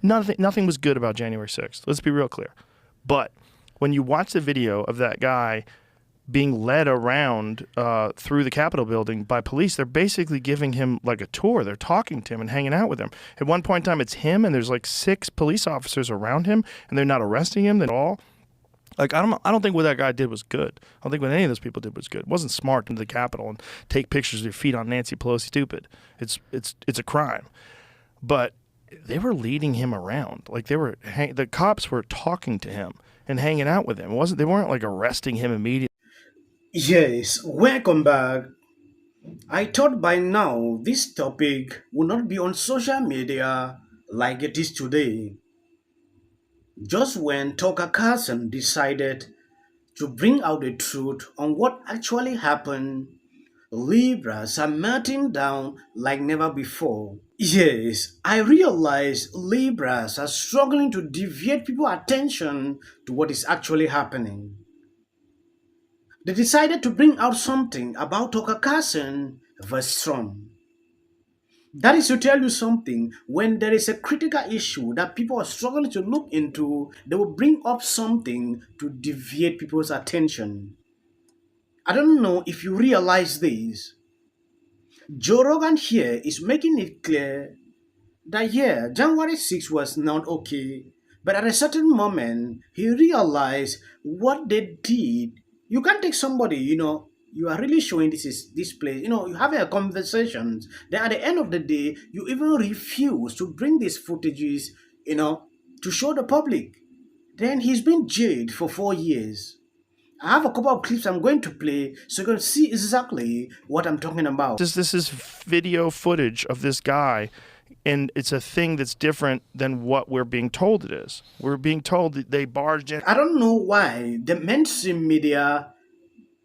Nothing was good about January 6th. Let's be real clear. But when you watch the video of that guy being led around through the Capitol building by police, they're basically giving him like a tour. They're talking to him and hanging out with him. At one point in time, it's him and there's like 6 police officers around him, and they're not arresting him at all. Like, I don't think what that guy did was good. I don't think what any of those people did was good. It wasn't smart into the Capitol and take pictures of your feet on Nancy Pelosi. Stupid. It's a crime. But they were leading him around. Like, the cops were talking to him and hanging out with him. They weren't like arresting him immediately. Yes, welcome back. I thought by now this topic would not be on social media like it is today. Just when Tucker Carlson decided to bring out the truth on what actually happened, Libras are melting down like never before. Yes, I realize Libras are struggling to deviate people's attention to what is actually happening. They decided to bring out something about Tucker Carlson versus Trump. That is to tell you something. When there is a critical issue that people are struggling to look into, they will bring up something to deviate people's attention. I don't know if you realize this. Joe Rogan here is making it clear that January 6th was not okay, but at a certain moment, he realized what they did. You can't take somebody, you are really showing this place, you have a conversation. Then at the end of the day, you even refuse to bring these footages, to show the public. Then he's been jailed for 4 years. I have a couple of clips I'm going to play so you can see exactly what I'm talking about. This is video footage of this guy, and it's a thing that's different than what we're being told it is. We're being told that they barged in. I don't know why the mainstream media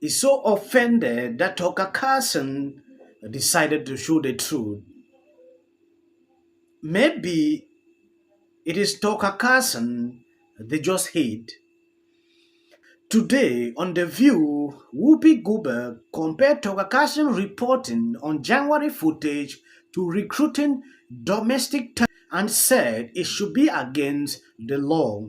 is so offended that Tucker Carlson decided to show the truth. Maybe it is Tucker Carlson they just hate. Today on The View, Whoopi Goldberg compared Tucker Carlson reporting on January footage to recruiting domestic terrorists and said it should be against the law.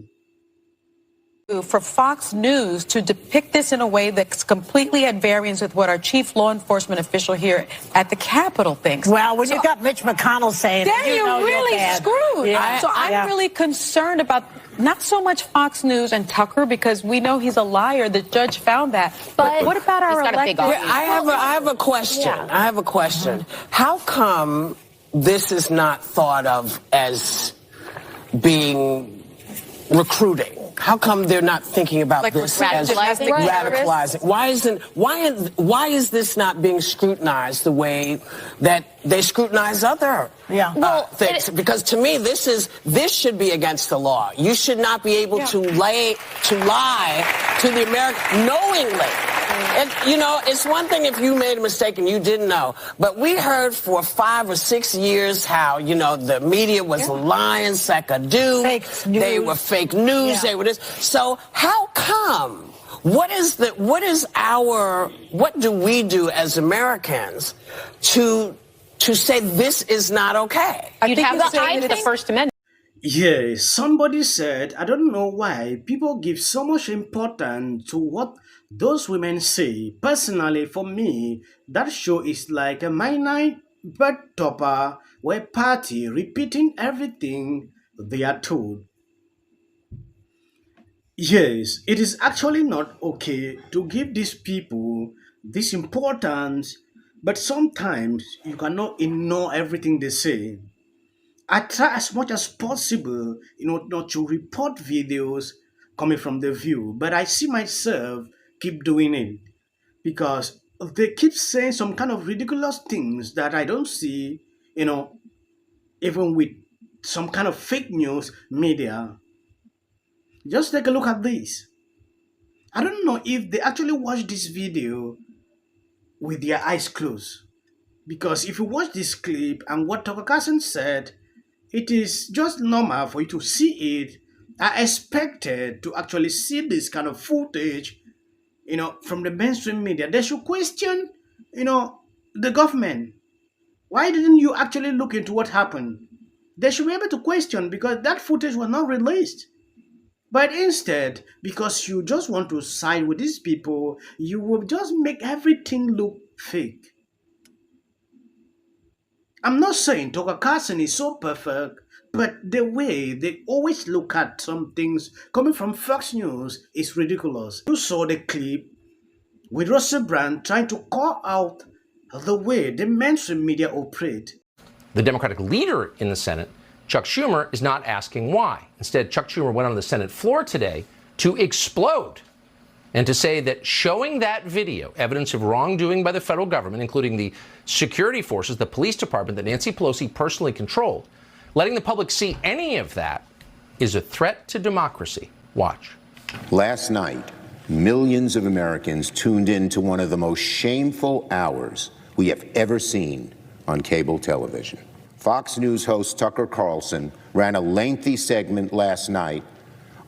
For Fox News to depict this in a way that's completely at variance with what our chief law enforcement official here at the Capitol thinks. Well, when you've got Mitch McConnell saying then it, you're really screwed. Yeah. I'm really concerned about not so much Fox News and Tucker, because we know he's a liar. The judge found that. But what about our elected? I have a question. Yeah. I have a question. How come this is not thought of as being recruiting? How come they're not thinking about this as radicalizing? Why is this not being scrutinized the way that they scrutinize other things? Because to me, this should be against the law. You should not be able to lie to the American knowingly. And, it's one thing if you made a mistake and you didn't know. But we heard for 5 or 6 years how, the media was lying, sackadoo. They were fake news. They were this. So how come? What do we do as Americans to say this is not okay? You'd have to say the First Amendment. Yeah, somebody said, I don't know why people give so much importance to what those women say. Personally, for me, that show is like a midnight bird topper where party repeating everything they are told. Yes, it is actually not okay to give these people this importance, but sometimes you cannot ignore everything they say. I try as much as possible, not to report videos coming from The View, but I see myself keep doing it because they keep saying some kind of ridiculous things that I don't see, even with some kind of fake news media. Just take a look at this. I don't know if they actually watched this video with their eyes closed. Because if you watch this clip and what Tucker Carlson said, it is just normal for you to see it. I expected to actually see this kind of footage, from the mainstream media. They should question, the government. Why didn't you actually look into what happened? They should be able to question because that footage was not released. But instead, because you just want to side with these people, you will just make everything look fake. I'm not saying Tucker Carlson is so perfect, but the way they always look at some things coming from Fox News is ridiculous. You saw the clip with Russell Brand trying to call out the way the mainstream media operate. The Democratic leader in the Senate, Chuck Schumer, is not asking why. Instead, Chuck Schumer went on the Senate floor today to explode and to say that showing that video, evidence of wrongdoing by the federal government, including the security forces, the police department that Nancy Pelosi personally controlled, letting the public see any of that is a threat to democracy. Watch. Last night, millions of Americans tuned in to one of the most shameful hours we have ever seen on cable television. Fox News host Tucker Carlson ran a lengthy segment last night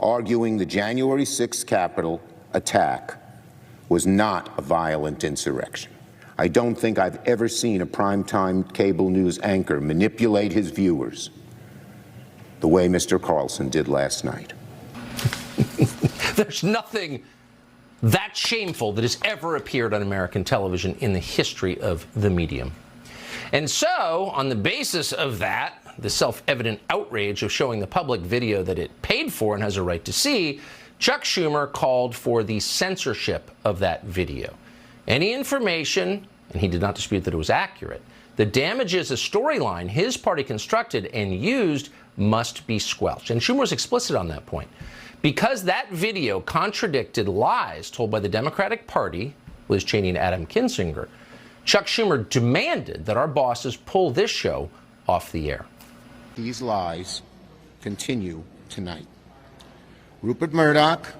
arguing the January 6th Capitol attack was not a violent insurrection. I don't think I've ever seen a primetime cable news anchor manipulate his viewers the way Mr. Carlson did last night. There's nothing that shameful that has ever appeared on American television in the history of the medium. And so, on the basis of that, the self-evident outrage of showing the public video that it paid for and has a right to see, Chuck Schumer called for the censorship of that video. Any information, and he did not dispute that it was accurate, that damages a storyline his party constructed and used must be squelched. And Schumer was explicit on that point. Because that video contradicted lies told by the Democratic Party, Liz Cheney and Adam Kinzinger, Chuck Schumer demanded that our bosses pull this show off the air. These lies continue tonight. Rupert Murdoch,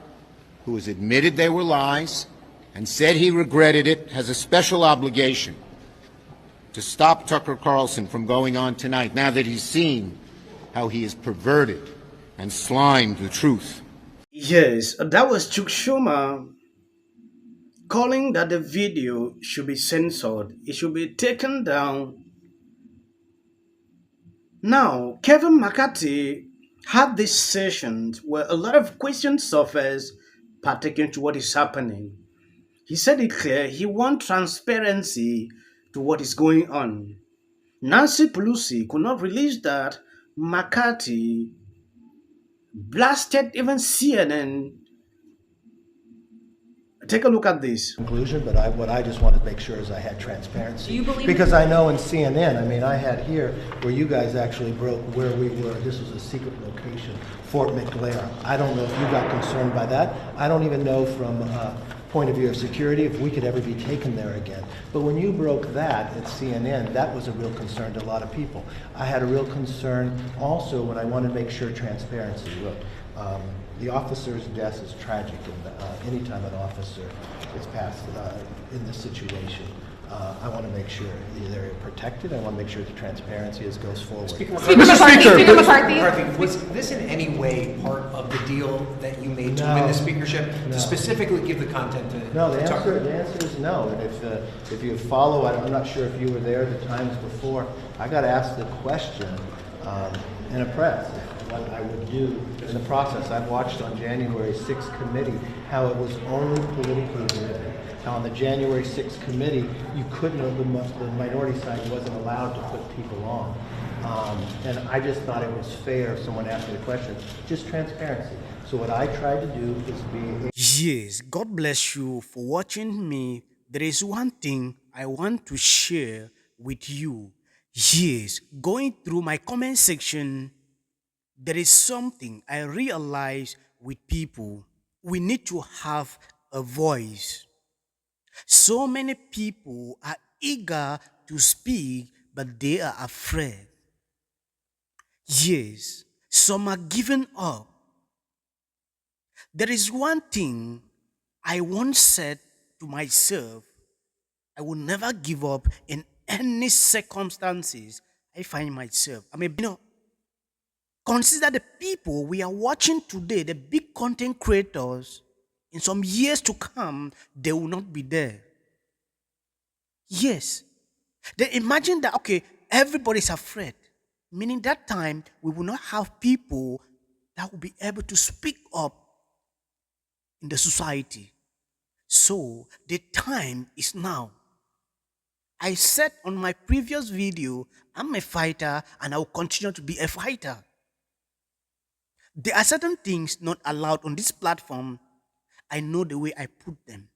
who has admitted they were lies and said he regretted it, has a special obligation to stop Tucker Carlson from going on tonight now that he's seen how he has perverted and slimed the truth. Yes, that was Chuck Schumer calling that the video should be censored. It should be taken down. Now, Kevin McCarthy had this session where a lot of questions surfaced pertaining to what is happening. He said it clear, he wants transparency to what is going on. Nancy Pelosi could not release that. McCarthy blasted even CNN. Take a look at this. Conclusion, but what I just wanted to make sure is I had transparency. Do you believe because I know in CNN, I mean, I had here where you guys actually broke where we were. This was a secret location, Fort McLaren. I don't know if you got concerned by that. I don't even know from a point of view of security if we could ever be taken there again. But when you broke that at CNN, that was a real concern to a lot of people. I had a real concern also when I wanted to make sure transparency. Look, the officer's death is tragic, and anytime an officer is passed in this situation, I want to make sure they're protected. I want to make sure the transparency goes forward. Speaker McCarthy, was this in any way part of the deal that you made to win the speakership? To specifically give the content to No, the Tucker? answer is no. And if you follow, I'm not sure if you were there the times before, I got asked the question in a press what I would do in the process. I've watched on January 6th committee how it was only politically driven. How on the January 6th committee, you couldn't, the minority side wasn't allowed to put people on. And I just thought it was fair if someone asked me the question, just transparency. So what I tried to do is be... Yes, God bless you for watching me. There is one thing I want to share with you. Yes, going through my comment section, there is something I realize with people. We need to have a voice. So many people are eager to speak, but they are afraid. Yes, some are giving up. There is one thing I once said to myself, I will never give up in any circumstances I find myself. Consider the people we are watching today, the big content creators. In some years to come, they will not be there. Yes. They imagine that, okay, everybody's afraid. meaning that time we will not have people that will be able to speak up in the society. So the time is now. I said on my previous video, I'm a fighter and I will continue to be a fighter. There are certain things not allowed on this platform. I know the way I put them.